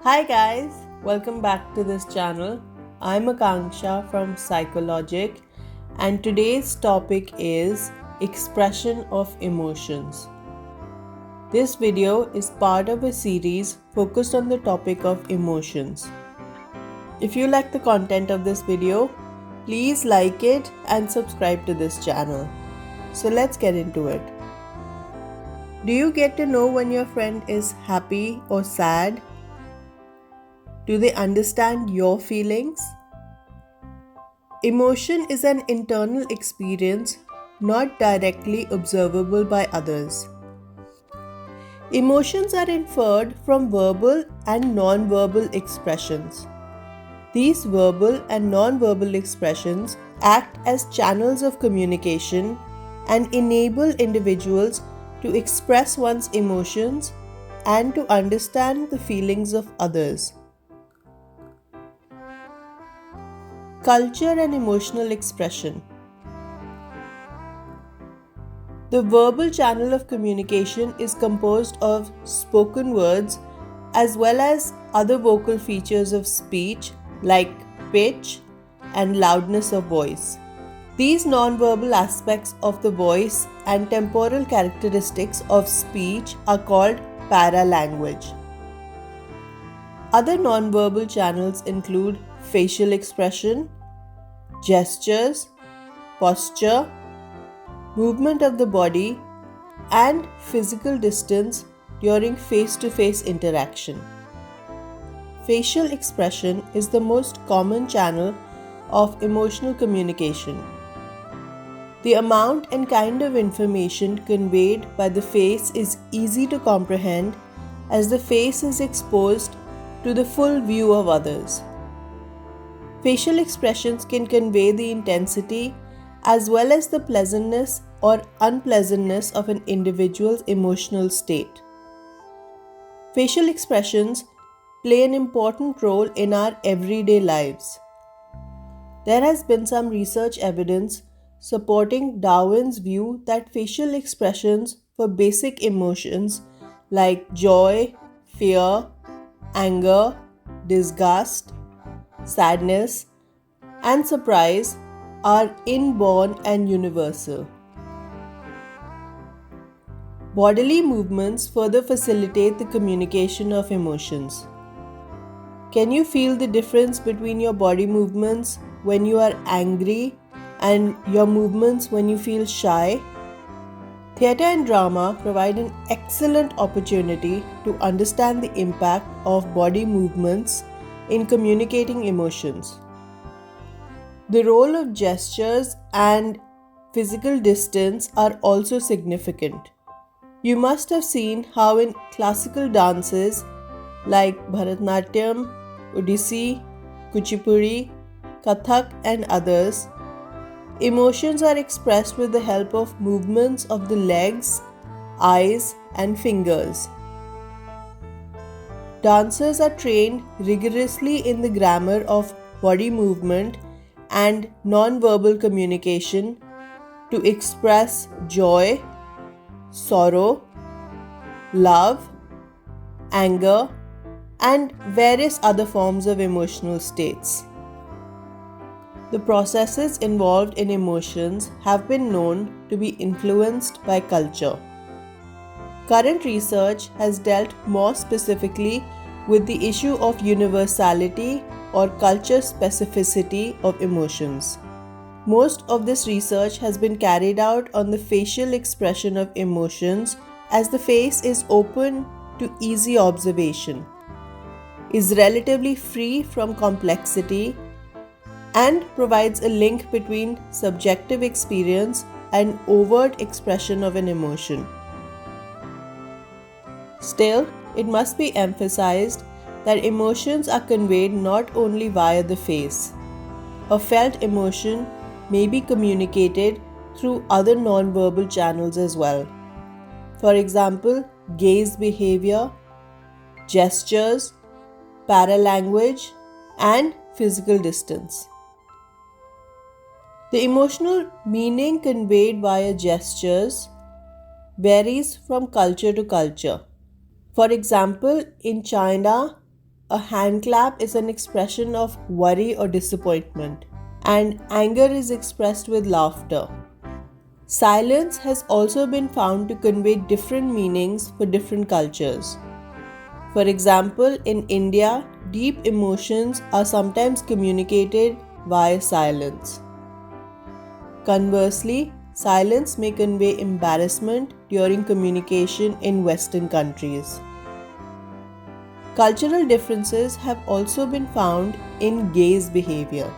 Hi guys, welcome back to this channel. I'm Akanksha from Psychologic and today's topic is expression of emotions. This video is part of a series focused on the topic of emotions. If you like the content of this video, please like it and subscribe to this channel. So let's get into it. Do you get to know when your friend is happy or sad? Do they understand your feelings? Emotion is an internal experience not directly observable by others. Emotions are inferred from verbal and non-verbal expressions. These verbal and non-verbal expressions act as channels of communication and enable individuals to express one's emotions and to understand the feelings of others. Culture and emotional expression. The verbal channel of communication is composed of spoken words as well as other vocal features of speech like pitch and loudness of voice. These non-verbal aspects of the voice and temporal characteristics of speech are called paralanguage. Other non-verbal channels include facial expression, gestures, posture, movement of the body, and physical distance during face-to-face interaction. Facial expression is the most common channel of emotional communication. The amount and kind of information conveyed by the face is easy to comprehend as the face is exposed to the full view of others. Facial expressions can convey the intensity as well as the pleasantness or unpleasantness of an individual's emotional state. Facial expressions play an important role in our everyday lives. There has been some research evidence supporting Darwin's view that facial expressions for basic emotions like joy, fear, anger, disgust, sadness, and surprise are inborn and universal. Bodily movements further facilitate the communication of emotions. Can you feel the difference between your body movements when you are angry and your movements when you feel shy? Theatre and drama provide an excellent opportunity to understand the impact of body movements in communicating emotions. The role of gestures and physical distance are also significant. You must have seen how in classical dances like Bharatanatyam, Odissi, Kuchipudi, Kathak and others, emotions are expressed with the help of movements of the legs, eyes and fingers. Dancers are trained rigorously in the grammar of body movement and non-verbal communication to express joy, sorrow, love, anger, and various other forms of emotional states. The processes involved in emotions have been known to be influenced by culture. Current research has dealt more specifically with the issue of universality or culture specificity of emotions. Most of this research has been carried out on the facial expression of emotions as the face is open to easy observation, is relatively free from complexity, and provides a link between subjective experience and overt expression of an emotion. Still, it must be emphasized that emotions are conveyed not only via the face. A felt emotion may be communicated through other non-verbal channels as well. For example, gaze behavior, gestures, paralanguage, and physical distance. The emotional meaning conveyed via gestures varies from culture to culture. For example, in China, a hand clap is an expression of worry or disappointment, and anger is expressed with laughter. Silence has also been found to convey different meanings for different cultures. For example, in India, deep emotions are sometimes communicated via silence. Conversely, silence may convey embarrassment during communication in Western countries. Cultural differences have also been found in gaze behavior.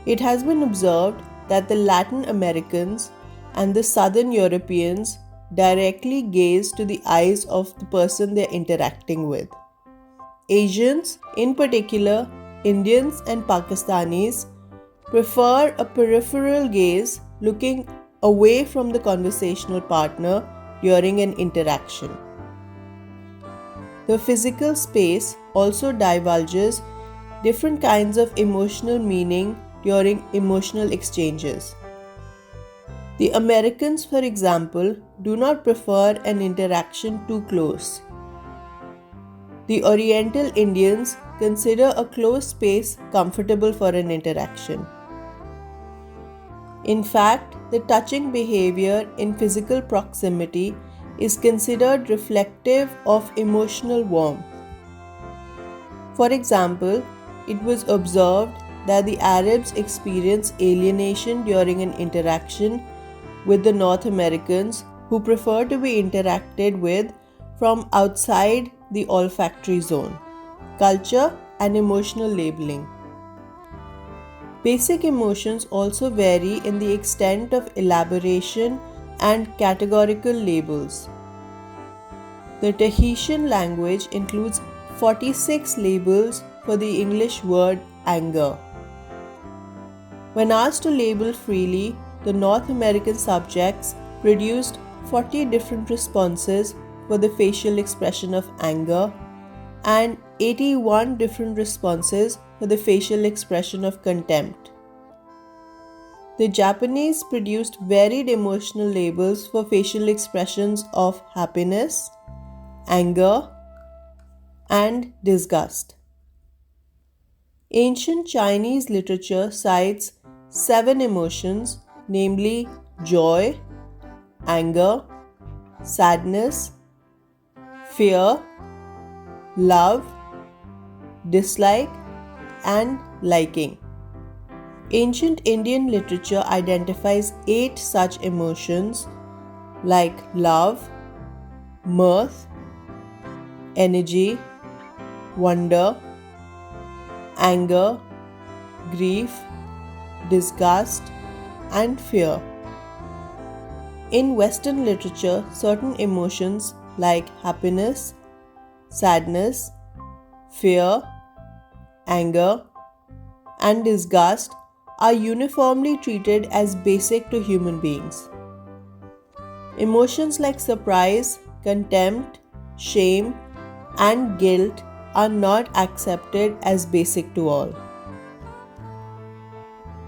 It has been observed that the Latin Americans and the Southern Europeans directly gaze to the eyes of the person they're interacting with. Asians, in particular Indians and Pakistanis, prefer a peripheral gaze looking away from the conversational partner during an interaction. The physical space also divulges different kinds of emotional meaning during emotional exchanges. The Americans, for example, do not prefer an interaction too close. The Oriental Indians consider a closed space comfortable for an interaction. In fact, the touching behavior in physical proximity is considered reflective of emotional warmth. For example, it was observed that the Arabs experience alienation during an interaction with the North Americans who prefer to be interacted with from outside the olfactory zone. Culture and emotional labeling. Basic emotions also vary in the extent of elaboration and categorical labels. The Tahitian language includes 46 labels for the English word anger. When asked to label freely, the North American subjects produced 40 different responses for the facial expression of anger and 81 different responses for the facial expression of contempt. The Japanese produced varied emotional labels for facial expressions of happiness, anger, and disgust. Ancient Chinese literature cites 7 emotions, namely joy, anger, sadness, fear, love, dislike, and liking. Ancient Indian literature identifies 8 such emotions like love, mirth, energy, wonder, anger, grief, disgust, and fear. In Western literature, certain emotions like happiness, sadness, fear, anger, and disgust are uniformly treated as basic to human beings. Emotions like surprise, contempt, shame, and guilt are not accepted as basic to all.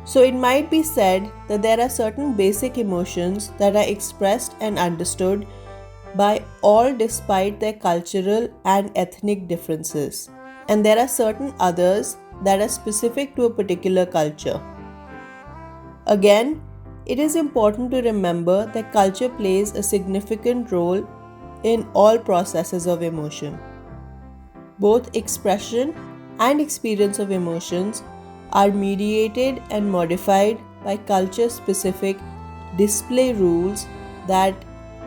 So it might be said that there are certain basic emotions that are expressed and understood by all despite their cultural and ethnic differences, and there are certain others that are specific to a particular culture. Again, it is important to remember that culture plays a significant role in all processes of emotion. Both expression and experience of emotions are mediated and modified by culture-specific display rules that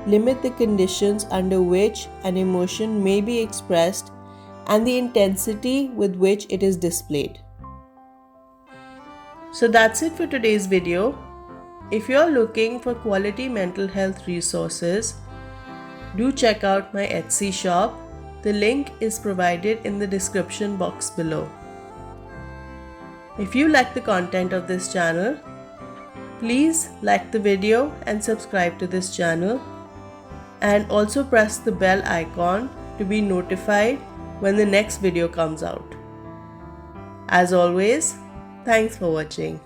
limit the conditions under which an emotion may be expressed and the intensity with which it is displayed. So that's it for today's video. If you're looking for quality mental health resources, do check out my Etsy shop. The link is provided in the description box below. If you like the content of this channel, please like the video and subscribe to this channel, and also press the bell icon to be notified when the next video comes out. As always, thanks for watching.